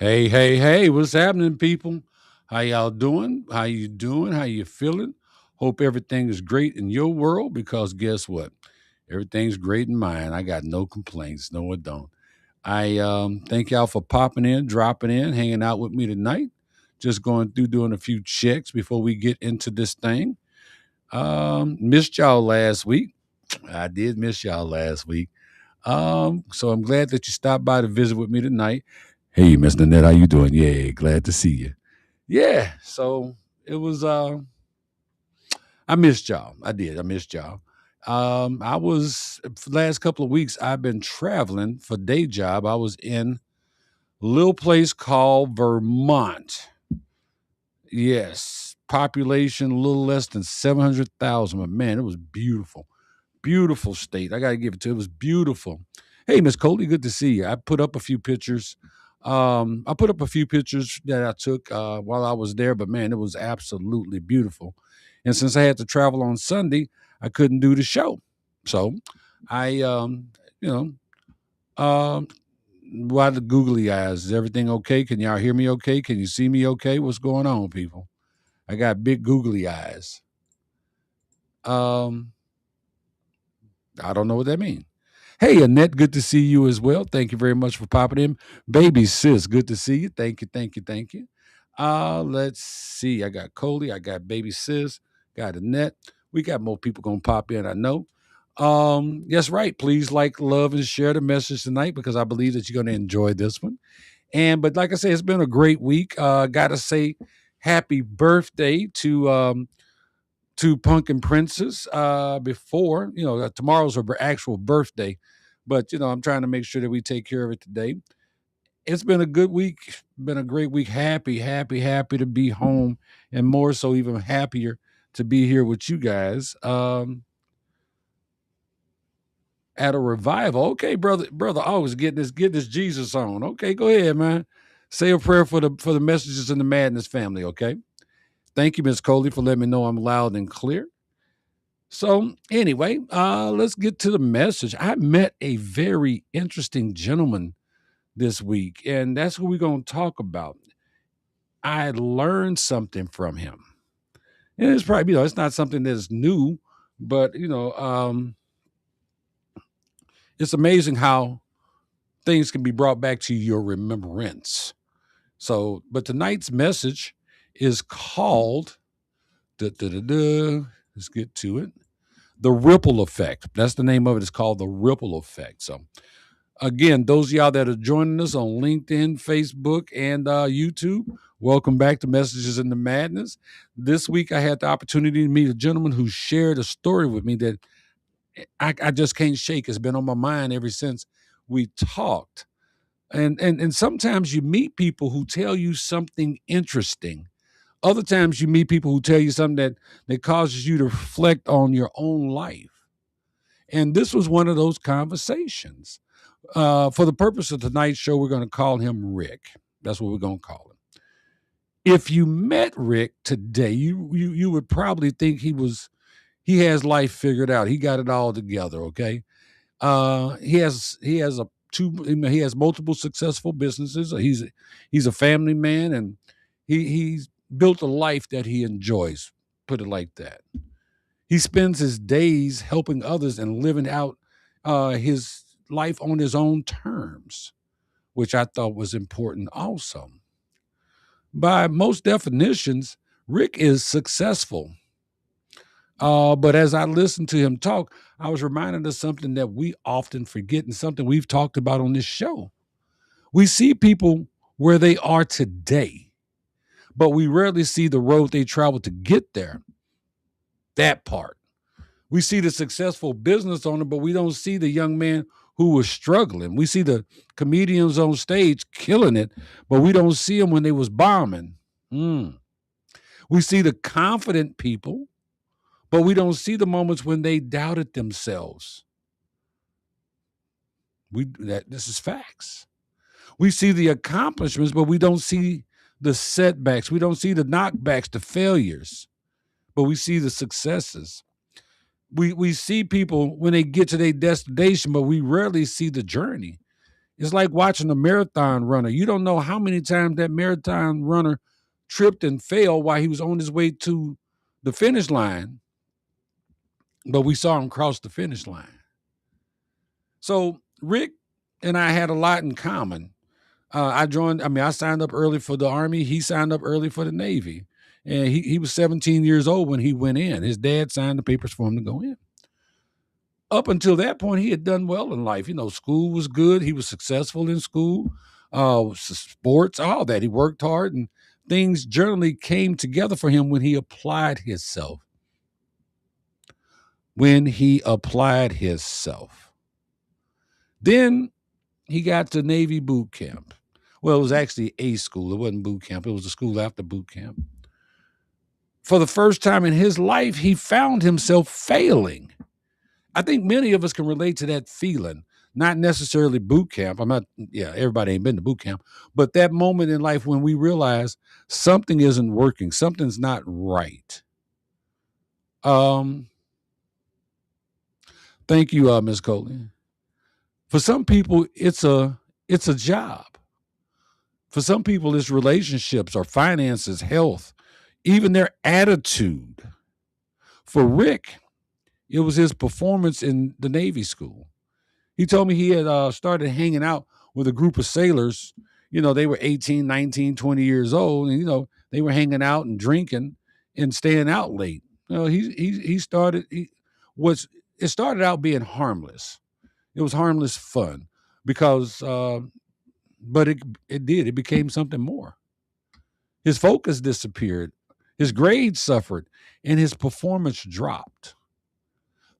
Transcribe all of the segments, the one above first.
Hey, hey, hey, what's happening, people? How y'all doing? How you doing? How you feeling? Hope everything is great in your world because guess what? Everything's great in mine. I got no complaints. No, I don't. I thank y'all for popping in, dropping in, hanging out with me tonight. Just going through doing a few checks before we get into this thing. Missed y'all last week. I did miss y'all last week. So I'm glad that you stopped by to visit with me tonight. Hey, Miss Nanette, how you doing? Yeah, glad to see you. Yeah, so it was I missed y'all. I did. I missed y'all. I was for the last couple of weeks I've been traveling for day job. I was in a little place called Vermont. Yes, population a little less than 700,000, but man, it was beautiful. Beautiful state. I got to give it to you. It was beautiful. Hey, Miss Coley, good to see you. I put up a few pictures. I put up a few pictures that I took while I was there, but man, it was absolutely beautiful. And since I had to travel on Sunday, I couldn't do the show. So I, you um, why the googly eyes? Is everything okay? Can y'all hear me okay? Can you see me okay? What's going on, people? I got big googly eyes. Um, I don't know what that means. Hey, Annette, good to see you as well. Thank you very much for popping in. Baby sis, good to see you. Thank you, thank you, thank you. Let's see. I got Coley, I got baby sis, got Annette. We got more people gonna pop in, I know. Yes, right. Please like, love, and share the message tonight because I believe that you're gonna enjoy this one. And but like I say, it's been a great week. Gotta say happy birthday to Pumpkin Princess before. Tomorrow's her actual birthday, but I'm trying to make sure that we take care of it today. It's been a good week, been a great week. Happy, happy, happy to be home, and more so, even happier to be here with you guys at a revival. Okay, brother, always get this Jesus on. Okay, go ahead, man. Say a prayer for the messages in the Madness family. Okay, thank you, Miss Coley, for letting me know I'm loud and clear. So anyway, let's get to the message. I met a very interesting gentleman this week, and that's what we're going to talk about. I learned something from him, and it's probably it's not something that's new, but it's amazing how things can be brought back to your remembrance. So, but tonight's message is called. Da, da, da, da, let's get to it. The ripple effect. That's the name of it. It's called the ripple effect. So again, those of y'all that are joining us on LinkedIn, Facebook, and YouTube, welcome back to Messages in the Madness. This week, I had the opportunity to meet a gentleman who shared a story with me that I just can't shake. It's been on my mind ever since we talked. And sometimes you meet people who tell you something interesting. Other times you meet people who tell you something that causes you to reflect on your own life. And this was one of those conversations. For the purpose of tonight's show, we're going to call him Rick. That's what we're going to call him. If you met Rick today, you would probably think he has life figured out. He got it all together. Okay, he has multiple successful businesses. He's a family man, and he's built a life that he enjoys. Put it like that. He spends his days helping others and living out his life on his own terms, which I thought was important also. By most definitions, Rick is successful. But as I listened to him talk, I was reminded of something that we often forget and something we've talked about on this show. We see people where they are today, but we rarely see the road they traveled to get there. That part. We see the successful business owner, but we don't see the young man who was struggling. We see the comedians on stage killing it, but we don't see them when they was bombing. Mm. We see the confident people, but we don't see the moments when they doubted themselves. This is facts. We see the accomplishments, but we don't see the setbacks. We don't see the knockbacks, the failures, but we see the successes. We see people when they get to their destination, but we rarely see the journey. It's like watching a marathon runner. You don't know how many times that marathon runner tripped and fell while he was on his way to the finish line, but we saw him cross the finish line. So Rick and I had a lot in common. I signed up early for the Army. He signed up early for the Navy. And he was 17 years old when he went in. His dad signed the papers for him to go in. Up until that point, he had done well in life. School was good. He was successful in school, sports, all that. He worked hard, and things generally came together for him when he applied himself. Then he got to Navy boot camp. Well, it was actually a school. It wasn't boot camp. It was a school after boot camp. For the first time in his life, he found himself failing. I think many of us can relate to that feeling, not necessarily boot camp. Everybody ain't been to boot camp, but that moment in life when we realize something isn't working, something's not right. Thank you, Ms. Coley. For some people, it's a job. For some people, it's relationships or finances, health, even their attitude. For Rick, it was his performance in the Navy school. He told me he had started hanging out with a group of sailors. They were 18, 19, 20 years old, and, they were hanging out and drinking and staying out late. It started out being harmless. It was harmless fun because, but it became something more. His focus disappeared, his grades suffered, and his performance dropped.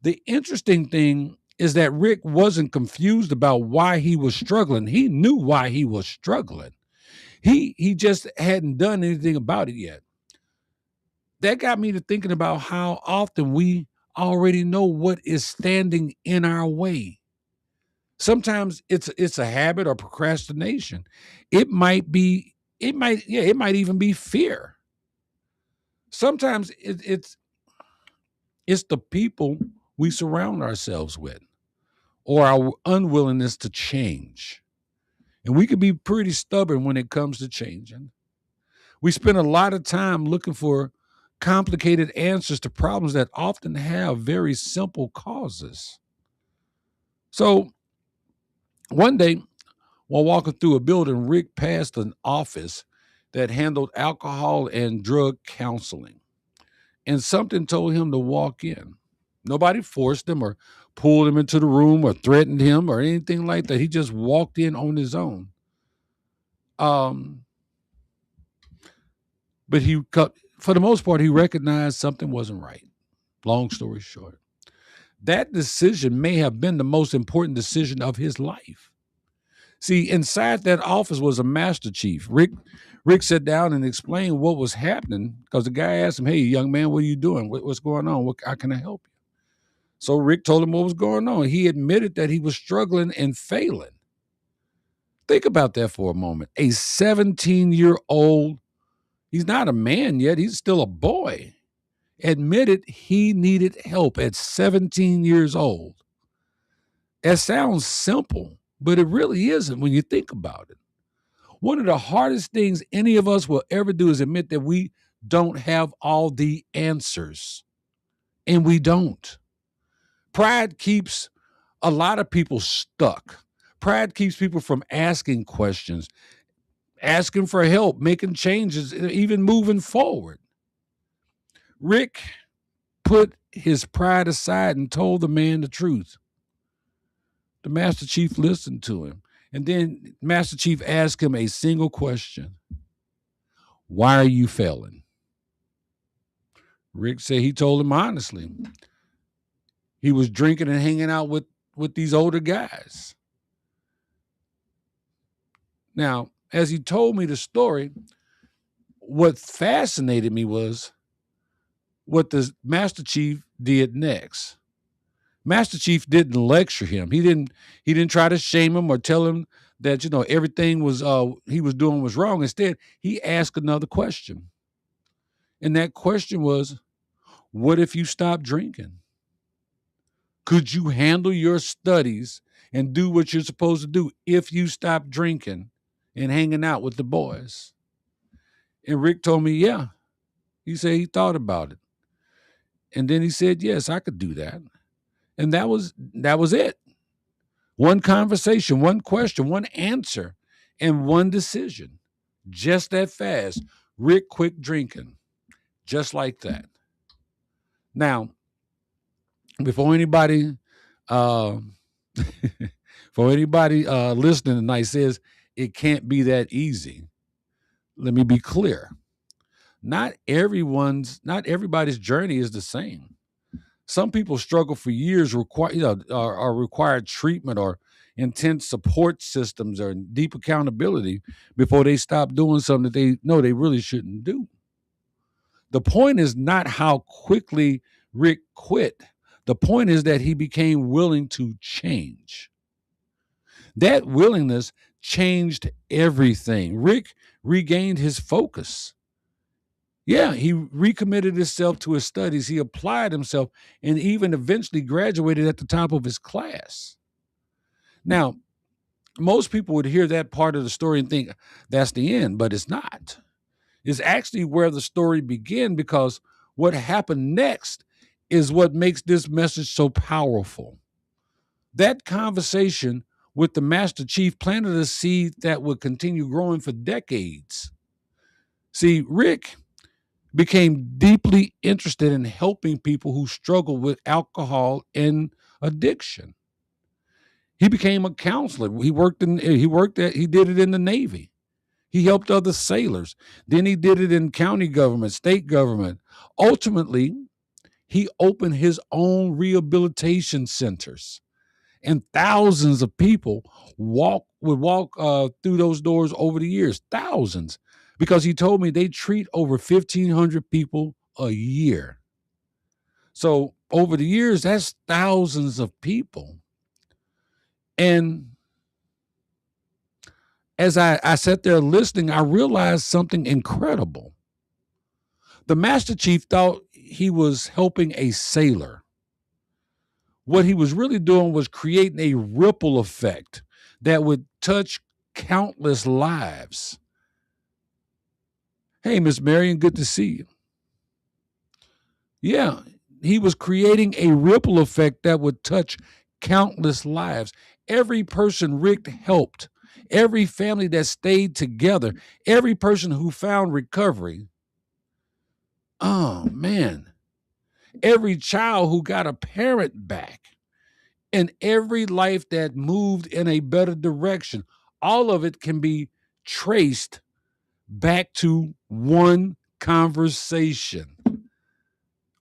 The interesting thing is that Rick wasn't confused about why he was struggling. He knew why he was struggling. He just hadn't done anything about it yet. That got me to thinking about how often we already know what is standing in our way. Sometimes it's a habit or procrastination. It might even be fear. Sometimes it's the people we surround ourselves with, or our unwillingness to change. And we can be pretty stubborn when it comes to changing. We spend a lot of time looking for complicated answers to problems that often have very simple causes. So one day, while walking through a building, Rick passed an office that handled alcohol and drug counseling. And something told him to walk in. Nobody forced him or pulled him into the room or threatened him or anything like that. He just walked in on his own. But for the most part, he recognized something wasn't right. Long story short, that decision may have been the most important decision of his life. See, inside that office was a master chief. Rick sat down and explained what was happening because the guy asked him, "Hey, young man, what are you doing? What's going on? How can I help you?" So Rick told him what was going on. He admitted that he was struggling and failing. Think about that for a moment. A 17-year-old, he's not a man yet, he's still a boy, admitted he needed help at 17 years old. That sounds simple, but it really isn't when you think about it. One of the hardest things any of us will ever do is admit that we don't have all the answers. And we don't. Pride keeps a lot of people stuck. Pride keeps people from asking questions, asking for help, making changes, even moving forward. Rick put his pride aside and told the man the truth. The Master Chief listened to him. And then Master Chief asked him a single question. Why are you failing? Rick said he told him honestly. He was drinking and hanging out with these older guys. Now, as he told me the story, what fascinated me was what the Master Chief did next. Master Chief didn't lecture him. He didn't try to shame him or tell him that everything was he was doing was wrong. Instead, he asked another question. And that question was, what if you stopped drinking? Could you handle your studies and do what you're supposed to do if you stop drinking and hanging out with the boys? And Rick told me, yeah. He said he thought about it. And then he said, yes, I could do that. And that was it. One conversation, one question, one answer, and one decision. Just that fast. Rick quit drinking. Just like that. Now, before anybody uh for anybody listening tonight says it can't be that easy, let me be clear. Not everybody's journey is the same. Some people struggle for years, are required treatment or intense support systems or deep accountability before they stop doing something that they know they really shouldn't do. The point is not how quickly Rick quit. The point is that he became willing to change. That willingness changed everything. Rick regained his focus. Yeah, he recommitted himself to his studies. He applied himself and even eventually graduated at the top of his class. Now, most people would hear that part of the story and think that's the end, but it's not. It's actually where the story began, because what happened next is what makes this message so powerful. That conversation with the Master Chief planted a seed that would continue growing for decades. See, Rick became deeply interested in helping people who struggle with alcohol and addiction. He became a counselor. He did it in the Navy. He helped other sailors. Then he did it in county government, state government. Ultimately, he opened his own rehabilitation centers, and thousands of people would walk through those doors over the years. Thousands, because he told me they treat over 1,500 people a year. So over the years, that's thousands of people. And as I sat there listening, I realized something incredible. The Master Chief thought he was helping a sailor. What he was really doing was creating a ripple effect that would touch countless lives. Hey, Miss Marion, good to see you. Yeah, he was creating a ripple effect that would touch countless lives. Every person Rick helped, every family that stayed together, every person who found recovery. Oh, man. Every child who got a parent back, and every life that moved in a better direction. All of it can be traced back to one conversation.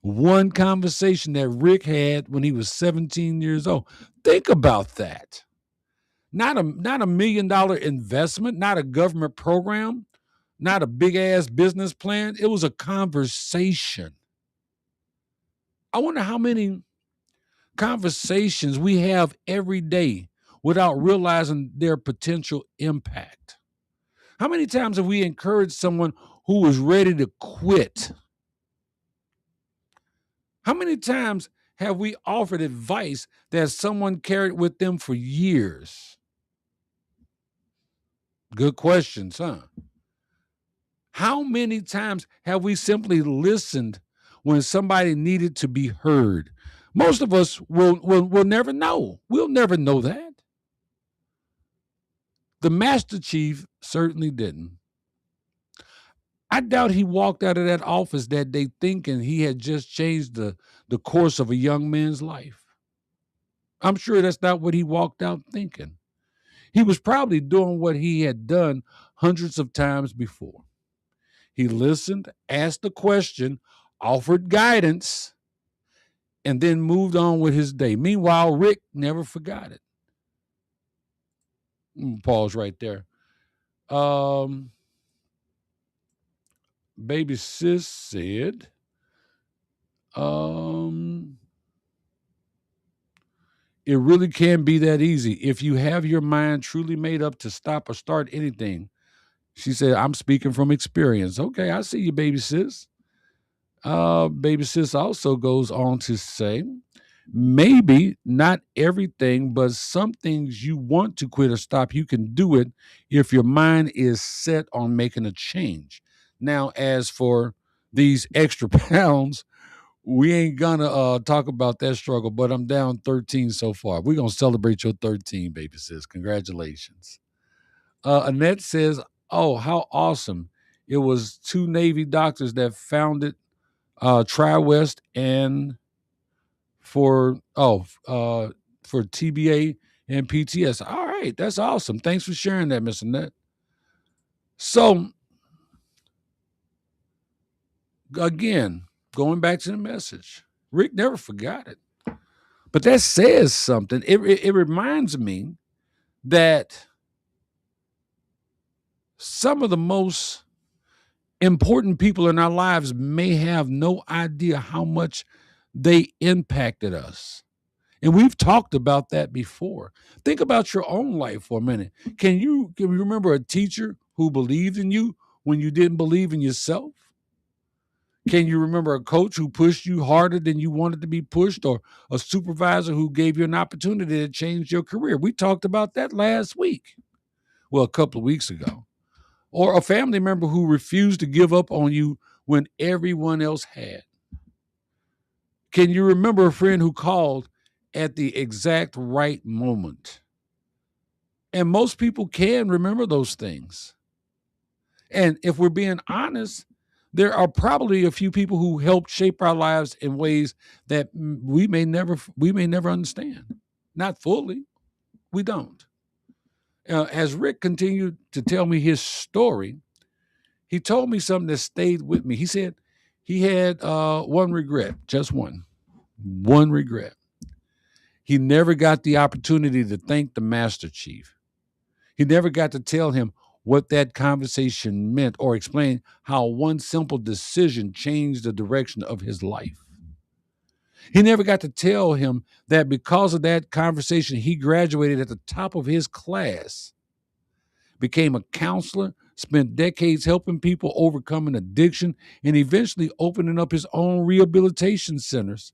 One conversation that Rick had when he was 17 years old. Think about that. Not a $1 million investment, not a government program, not a big ass business plan. It was a conversation. I wonder how many conversations we have every day without realizing their potential impact. How many times have we encouraged someone who was ready to quit? How many times have we offered advice that someone carried with them for years? Good questions, huh? How many times have we simply listened when somebody needed to be heard? Most of us will never know. We'll never know that. The Master Chief certainly didn't. I doubt he walked out of that office that day thinking he had just changed the course of a young man's life. I'm sure that's not what he walked out thinking. He was probably doing what he had done hundreds of times before. He listened, asked a question, offered guidance, and then moved on with his day. Meanwhile, Rick never forgot it. Pause right there. Baby sis said, it really can be that easy. If you have your mind truly made up to stop or start anything. She said, I'm speaking from experience. Okay, I see you, baby sis. Baby sis also goes on to say, Maybe not everything, but some things you want to quit or stop, you can do it if your mind is set on making a change. Now, as for these extra pounds, we ain't gonna talk about that struggle, but I'm down 13 so far. We're gonna celebrate your 13, baby sis. Congratulations. Annette says, "Oh, how awesome! It was two Navy doctors that founded TriWest and for for TBA and PTS. All right, that's awesome. Thanks for sharing that, Miss Annette. So again, going back to the message, Rick never forgot it, but that says something. It reminds me that some of the most important people in our lives may have no idea how much they impacted us. And we've talked about that before. Think about your own life for a minute. Can you remember a teacher who believed in you when you didn't believe in yourself? Can you remember a coach who pushed you harder than you wanted to be pushed, or a supervisor who gave you an opportunity to change your career? We talked about that last week. Well, a couple of weeks ago. Or a family member who refused to give up on you when everyone else had. Can you remember a friend who called at the exact right moment? And most people can remember those things. And if we're being honest, there are probably a few people who helped shape our lives in ways that we may never understand. Not fully. We don't. As Rick continued to tell me his story, he told me something that stayed with me. He said he had one regret, just one regret. He never got the opportunity to thank the Master Chief. He never got to tell him what that conversation meant or explain how one simple decision changed the direction of his life. He never got to tell him that because of that conversation, he graduated at the top of his class, became a counselor, spent decades helping people overcome an addiction, and eventually opening up his own rehabilitation centers,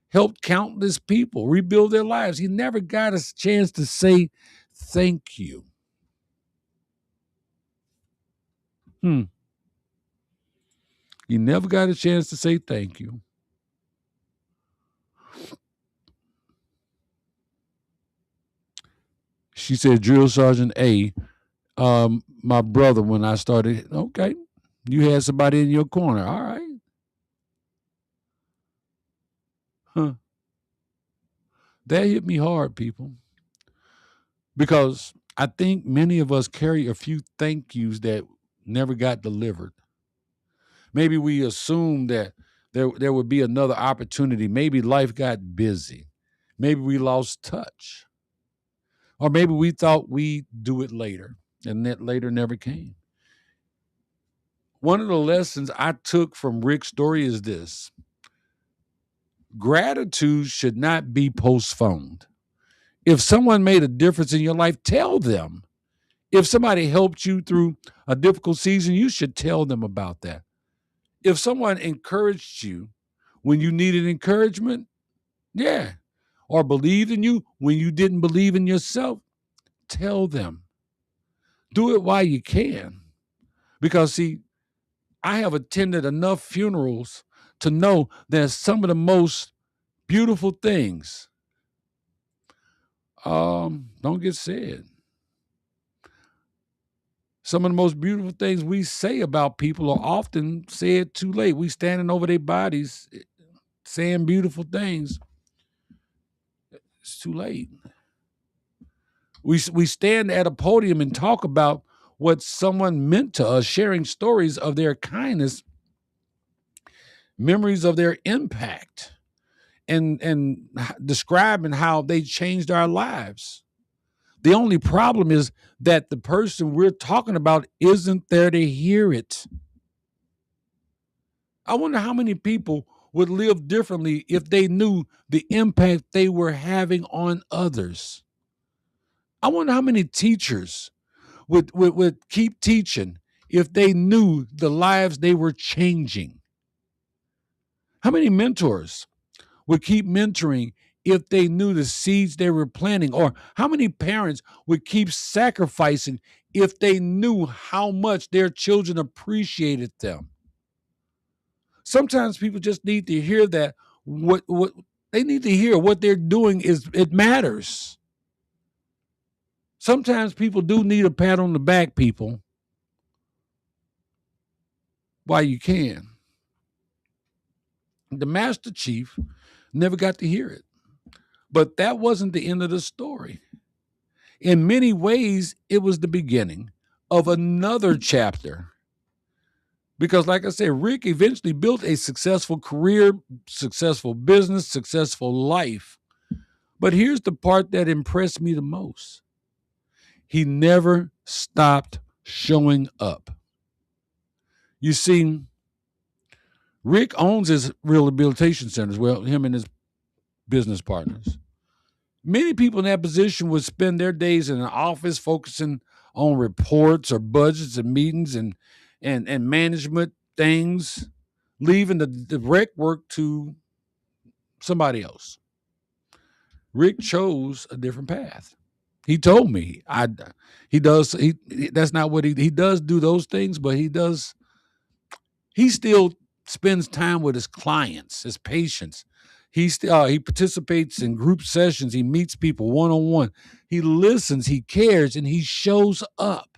helped countless people rebuild their lives. He never got a chance to say thank you. Hmm. He never got a chance to say thank you. She said, Drill Sergeant A, my brother, when I started, okay, you had somebody in your corner. All right. Huh. That hit me hard, people, because I think many of us carry a few thank yous that never got delivered. Maybe we assumed that there would be another opportunity. Maybe life got busy. Maybe we lost touch. Or maybe we thought we'd do it later, and that later never came. One of the lessons I took from Rick's story is this: gratitude should not be postponed. If someone made a difference in your life, tell them. If somebody helped you through a difficult season, you should tell them about that. If someone encouraged you when you needed encouragement, yeah, or believed in you when you didn't believe in yourself, tell them. Do it while you can. Because, see, I have attended enough funerals to know that some of the most beautiful things don't get said. Some of the most beautiful things we say about people are often said too late. We standing over their bodies saying beautiful things. It's too late. We stand at a podium and talk about what someone meant to us, sharing stories of their kindness, memories of their impact, and describing how they changed our lives. The only problem is that the person we're talking about isn't there to hear it. I wonder how many people would live differently if they knew the impact they were having on others. I wonder how many teachers would keep teaching if they knew the lives they were changing. How many mentors would keep mentoring if they knew the seeds they were planting? Or how many parents would keep sacrificing if they knew how much their children appreciated them? Sometimes people just need to hear that what they need to hear what they're doing is it matters. Sometimes people do need a pat on the back, people, while you can. The Master Chief never got to hear it. But that wasn't the end of the story. In many ways, it was the beginning of another chapter. Because, like I said, Rick eventually built a successful career, successful business, successful life. But here's the part that impressed me the most: he never stopped showing up. You see, Rick owns his rehabilitation centers. Well, him and his business partners. Many people in that position would spend their days in an office focusing on reports or budgets and meetings and management things, leaving the direct work to somebody else. Rick chose a different path. He told me he does he that's not what he does do those things, but he still spends time with his clients, his patients. He participates in group sessions. He meets people one on one. He listens. He cares, and he shows up.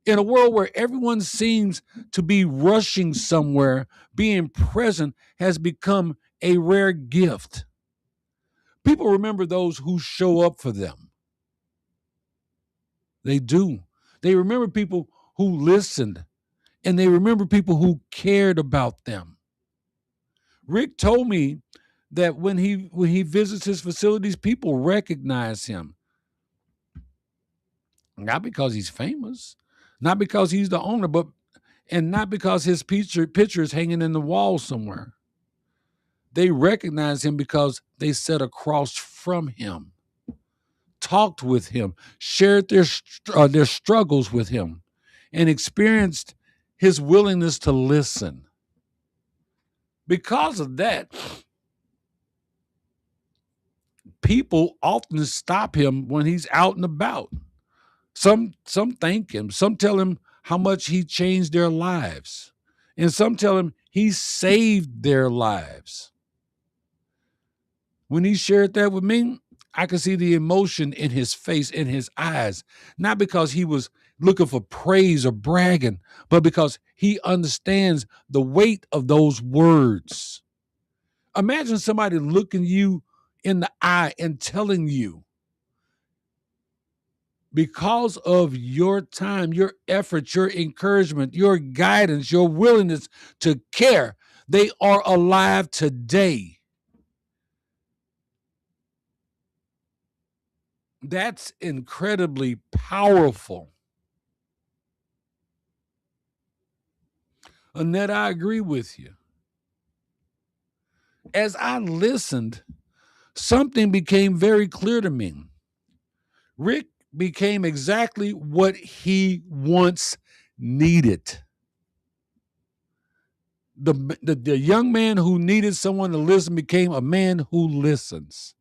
In a world where everyone seems to be rushing somewhere, being present has become a rare gift. People remember those who show up for them. They do. They remember people who listened, and they remember people who cared about them. Rick told me that when he visits his facilities, people recognize him. Not because he's famous, not because he's the owner, and not because his picture is hanging in the wall somewhere. They recognize him because they sat across from him, talked with him, shared their struggles with him, and experienced his willingness to listen. Because of that, people often stop him when he's out and about. Some thank him, some tell him how much he changed their lives, and some tell him he saved their lives. When he shared that with me, I could see the emotion in his face, in his eyes, not because he was looking for praise or bragging, but because he understands the weight of those words. Imagine somebody looking you in the eye and telling you, because of your time, your effort, your encouragement, your guidance, your willingness to care, they are alive today. That's incredibly powerful. Annette, I agree with you. As I listened, something became very clear to me. Rick became exactly what he once needed. The young man who needed someone to listen became a man who listens.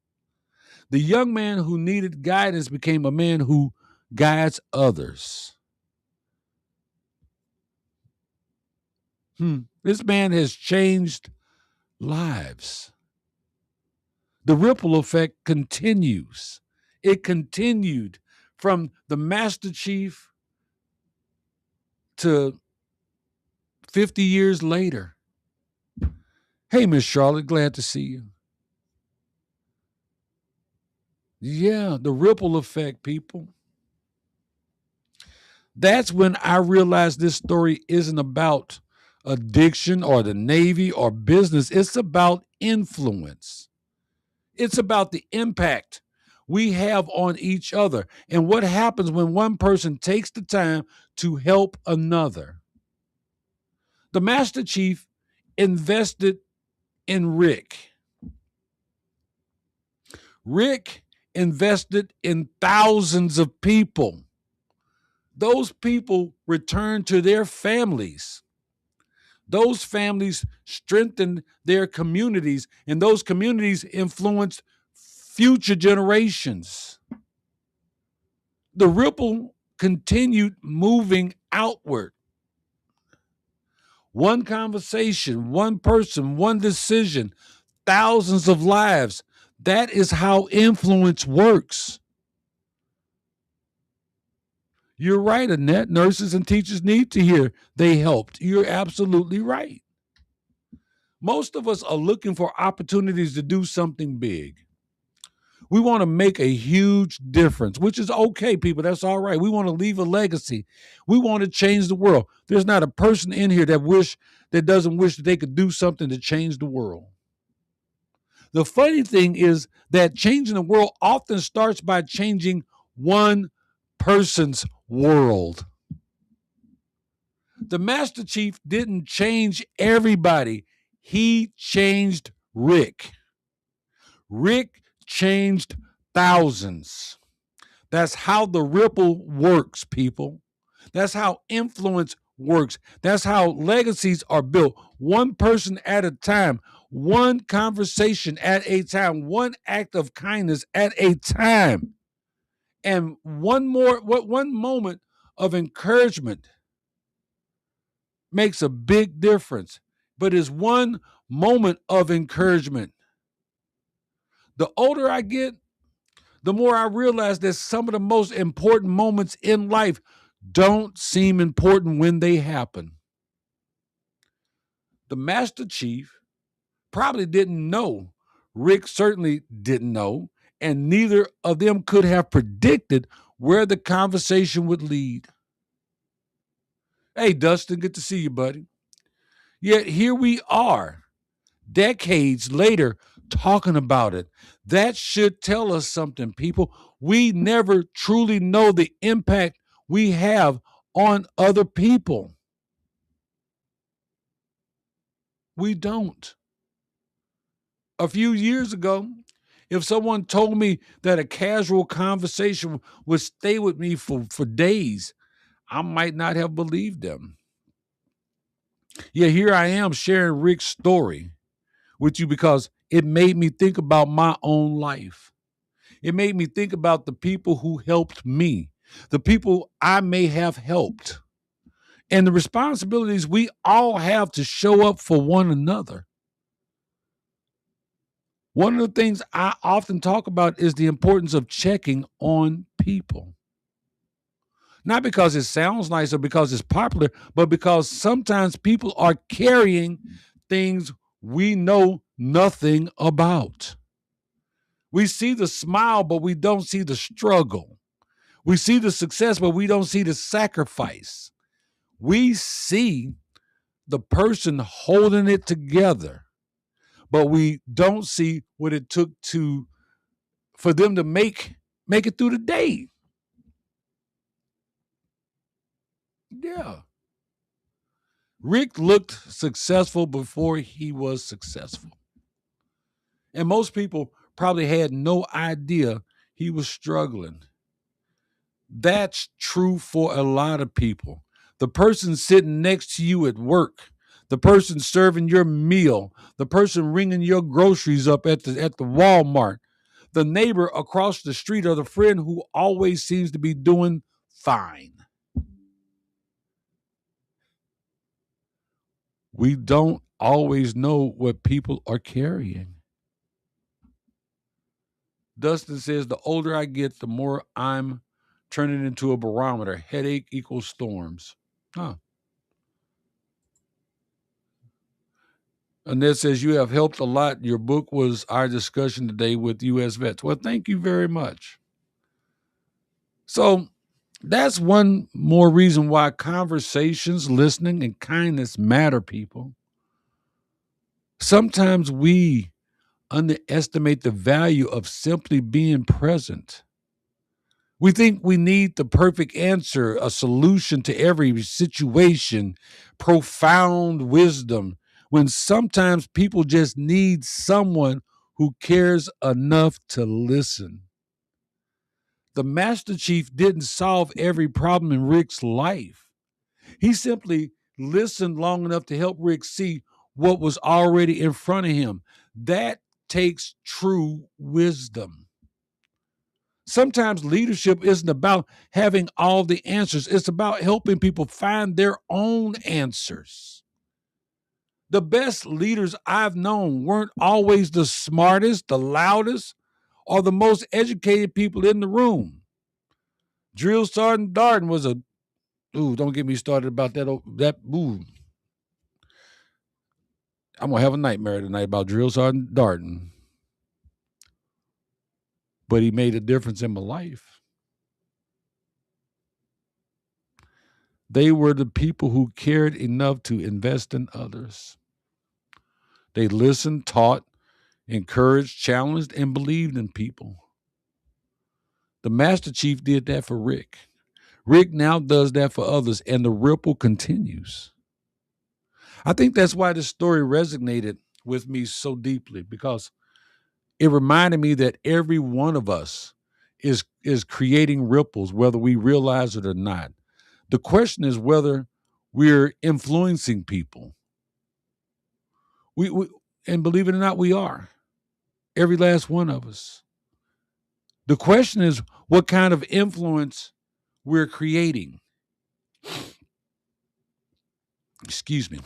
The young man who needed guidance became a man who guides others. This man has changed lives. The ripple effect continues. It continued from the Master Chief to 50 years later. Hey, Miss Charlotte, glad to see you. Yeah, the ripple effect, people. That's when I realized this story isn't about addiction or the Navy or business. It's about influence. It's about the impact we have on each other and what happens when one person takes the time to help another. The Master Chief invested in Rick. Rick invested in thousands of people. Those people returned to their families. Those families strengthened their communities, and those communities influenced future generations. The ripple continued moving outward. One conversation, one person, one decision, thousands of lives. That is how influence works. You're right, Annette. Nurses and teachers need to hear they helped. You're absolutely right. Most of us are looking for opportunities to do something big. We want to make a huge difference, which is okay, people. That's all right. We want to leave a legacy. We want to change the world. There's not a person in here that doesn't wish that they could do something to change the world. The funny thing is that changing the world often starts by changing one person's world. The Master Chief didn't change everybody. He changed Rick. Rick changed thousands. That's how the ripple works, people. That's how influence works. That's how legacies are built, one person at a time, one conversation at a time, one act of kindness at a time. And one moment of encouragement makes a big difference. But it's one moment of encouragement. The older I get, the more I realize that some of the most important moments in life don't seem important when they happen. The Master Chief probably didn't know. Rick certainly didn't know, and neither of them could have predicted where the conversation would lead. Hey, Dustin, good to see you, buddy. Yet here we are, decades later, talking about it. That should tell us something, people. We never truly know the impact we have on other people. We don't. A few years ago, if someone told me that a casual conversation would stay with me for days, I might not have believed them. Yeah, here I am sharing Rick's story with you because it made me think about my own life. It made me think about the people who helped me, the people I may have helped, and the responsibilities we all have to show up for one another. One of the things I often talk about is the importance of checking on people. Not because it sounds nice or because it's popular, but because sometimes people are carrying things we know nothing about. We see the smile, but we don't see the struggle. We see the success, but we don't see the sacrifice. We see the person holding it together, but we don't see what it took for them to make it through the day. Yeah. Rick looked successful before he was successful. And most people probably had no idea he was struggling. That's true for a lot of people. The person sitting next to you at work, the person serving your meal, the person ringing your groceries up at the Walmart, the neighbor across the street, or the friend who always seems to be doing fine. We don't always know what people are carrying. Dustin says, the older I get, the more I'm turning into a barometer. Headache equals storms. Huh. Annette says, you have helped a lot. Your book was our discussion today with U.S. vets. Well, thank you very much. So that's one more reason why conversations, listening, and kindness matter, people. Sometimes we underestimate the value of simply being present. We think we need the perfect answer, a solution to every situation, profound wisdom, when sometimes people just need someone who cares enough to listen. The Master Chief didn't solve every problem in Rick's life. He simply listened long enough to help Rick see what was already in front of him. That takes true wisdom. Sometimes leadership isn't about having all the answers, it's about helping people find their own answers. The best leaders I've known weren't always the smartest, the loudest, or the most educated people in the room. Drill Sergeant Darden was a don't get me started about that. I'm gonna have a nightmare tonight about Drill Sergeant Darden. But he made a difference in my life. They were the people who cared enough to invest in others. They listened, taught, encouraged, challenged, and believed in people. The Master Chief did that for Rick. Rick now does that for others, and the ripple continues. I think that's why this story resonated with me so deeply, because it reminded me that every one of us is creating ripples, whether we realize it or not. The question is whether we're influencing people. We and believe it or not, we are. Every last one of us. The question is what kind of influence we're creating. Excuse me.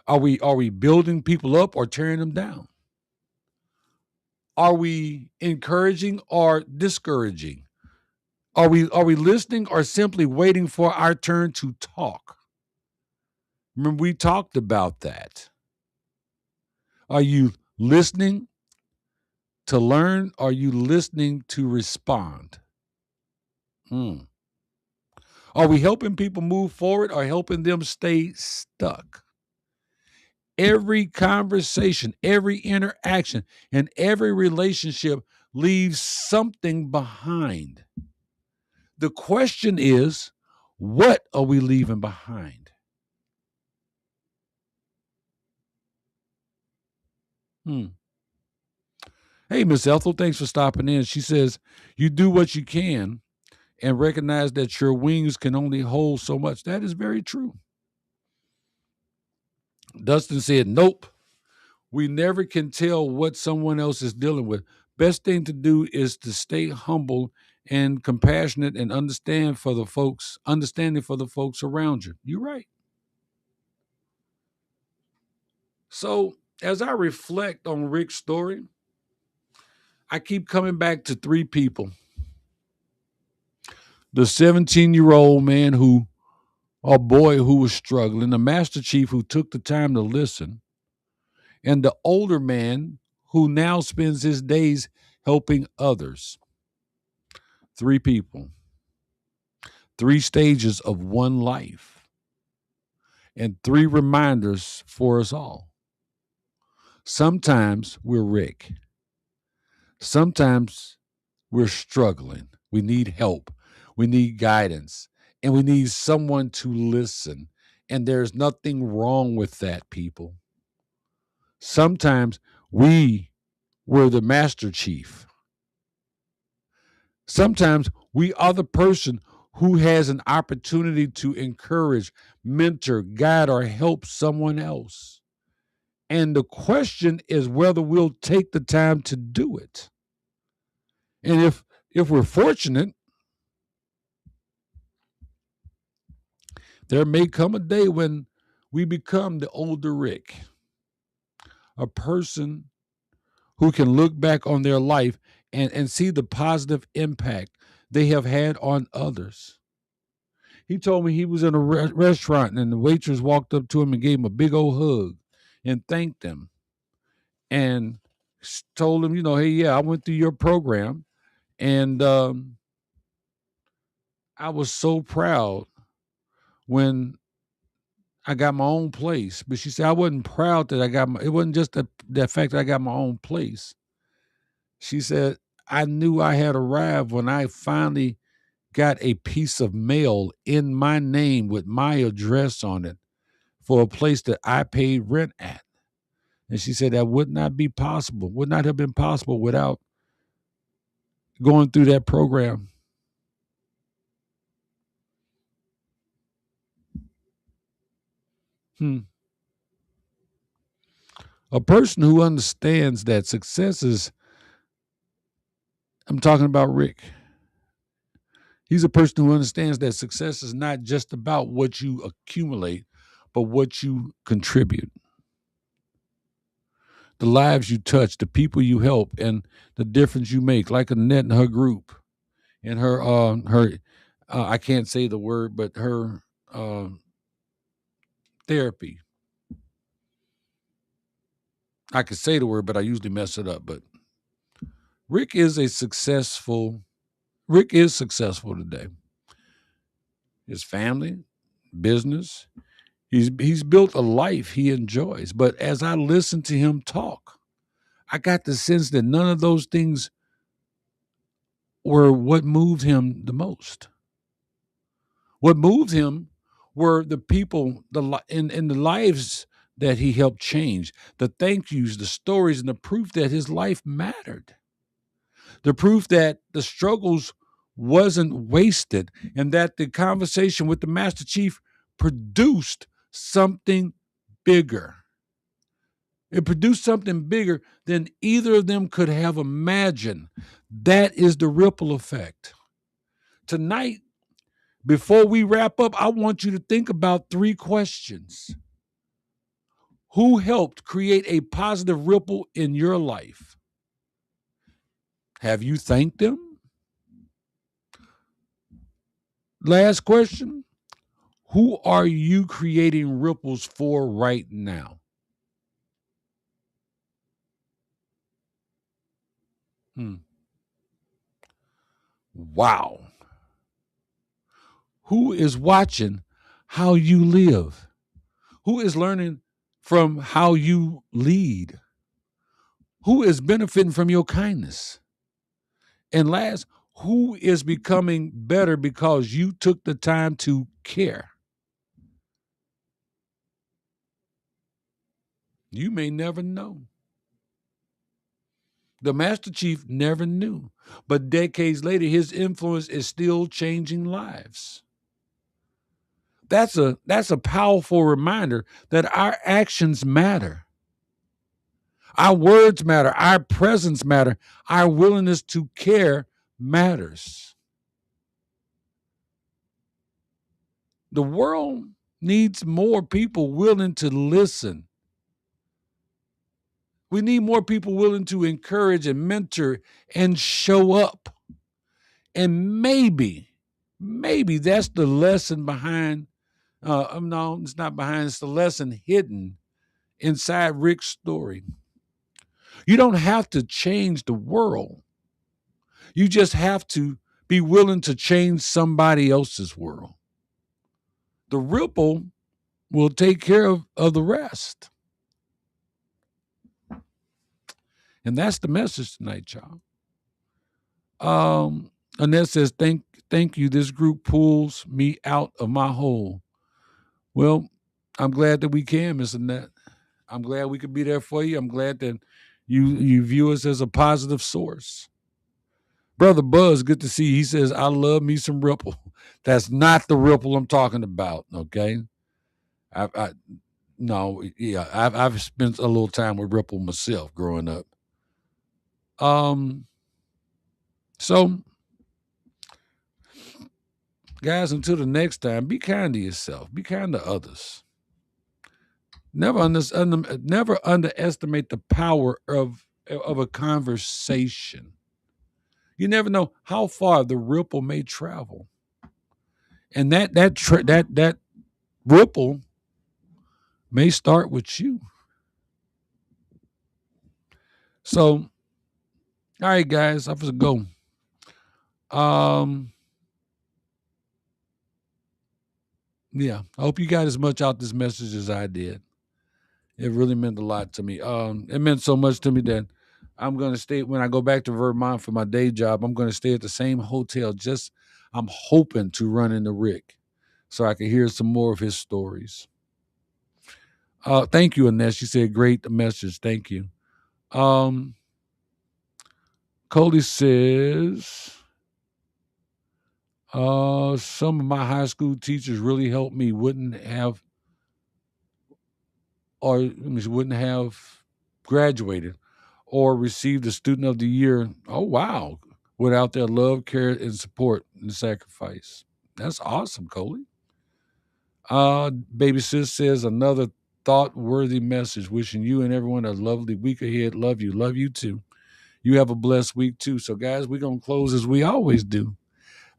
Are we building people up or tearing them down? Are we encouraging or discouraging? Are we listening or simply waiting for our turn to talk? Remember, we talked about that. Are you listening to learn? Are you listening to respond? Hmm. Are we helping people move forward or helping them stay stuck? Every conversation, every interaction, and every relationship leaves something behind. The question is, what are we leaving behind? Hmm. Hey, Miss Ethel, thanks for stopping in. She says, you do what you can and recognize that your wings can only hold so much. That is very true. Dustin said, nope. We never can tell what someone else is dealing with. Best thing to do is to stay humble and compassionate and understanding for the folks around you. You're right. So as I reflect on Rick's story, I keep coming back to three people. The 17-year-old man or boy who was struggling, the Master Chief who took the time to listen, and the older man who now spends his days helping others. Three people, three stages of one life, and three reminders for us all. Sometimes we're Rick. Sometimes we're struggling. We need help. We need guidance. And we need someone to listen. And there's nothing wrong with that, people. Sometimes we were the Master Chief. Sometimes we are the person who has an opportunity to encourage, mentor, guide, or help someone else. And the question is whether we'll take the time to do it. And if we're fortunate, there may come a day when we become the older Rick, a person who can look back on their life and see the positive impact they have had on others. He told me he was in a restaurant and the waitress walked up to him and gave him a big old hug and thanked him and told him, hey, yeah, I went through your program and I was so proud when I got my own place. But she said I wasn't proud that it wasn't just that fact that I got my own place. She said, I knew I had arrived when I finally got a piece of mail in my name with my address on it for a place that I paid rent at. And she said that would not have been possible without going through that program. Hmm. A person who understands that success is, I'm talking about Rick. He's a person who understands that success is not just about what you accumulate, but what you contribute. The lives you touch, the people you help, and the difference you make, like Annette and her group and her I can't say the word, but her uh, therapy. I could say the word, but I usually mess it up. But Rick is a successful. Rick is successful today. His family, business. He's built a life he enjoys. But as I listen to him talk, I got the sense that none of those things were what moved him the most. What moved him were the people in the lives that he helped change, the thank yous, the stories, and the proof that his life mattered. The proof that the struggles wasn't wasted and that the conversation with the Master Chief produced something bigger. It produced something bigger than either of them could have imagined. That is the ripple effect. Tonight, before we wrap up, I want you to think about three questions. Who helped create a positive ripple in your life? Have you thanked them? Last question. Who are you creating ripples for right now? Hmm. Wow. Who is watching how you live? Who is learning from how you lead? Who is benefiting from your kindness? And last, who is becoming better because you took the time to care? You may never know. The Master Chief never knew, but decades later, his influence is still changing lives. That's a powerful reminder that our actions matter. Our words matter, our presence matter, our willingness to care matters. The world needs more people willing to listen. We need more people willing to encourage and mentor and show up. And maybe that's the lesson behind, no, it's not behind, it's the lesson hidden inside Rick's story. You don't have to change the world. You just have to be willing to change somebody else's world. The ripple will take care of the rest. And that's the message tonight, y'all. Annette says, thank you. This group pulls me out of my hole. Well, I'm glad that we can, Miss Annette. I'm glad we could be there for you. I'm glad that you view us as a positive source. Brother Buzz, good to see you. He says, I love me some Ripple. That's not the Ripple I'm talking about, okay? I no, yeah, I've spent a little time with Ripple myself growing up. Um, so guys, until the next time, be kind to yourself, be kind to others. Never underestimate the power of a conversation. You never know how far the ripple may travel, and that ripple may start with you. So, all right, guys, I have to go. Um, yeah, I hope you got as much out this message as I did. It really meant a lot to me. It meant so much to me that I'm gonna stay when I go back to Vermont for my day job. I'm gonna stay at the same hotel. Just I'm hoping to run into Rick, so I can hear some more of his stories. Thank you, Annette. She said, "Great message. Thank you." Um, Cody says, some of my high school teachers really helped me. Wouldn't have or she wouldn't have graduated or received the Student of the Year. Oh, wow. Without their love, care, and support and sacrifice. That's awesome, Coley. Baby Sis says another thought-worthy message. Wishing you and everyone a lovely week ahead. Love you. Love you too. You have a blessed week too. So, guys, we're going to close as we always do.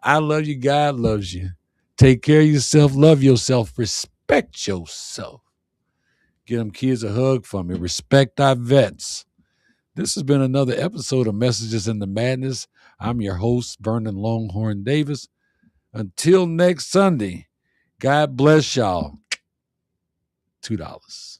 I love you. God loves you. Take care of yourself. Love yourself. Respect yourself. Get them kids a hug from me. Respect our vets. This has been another episode of Messages in the Madness. I'm your host, Vernon Longhorn Davis. Until next Sunday, God bless y'all. $2.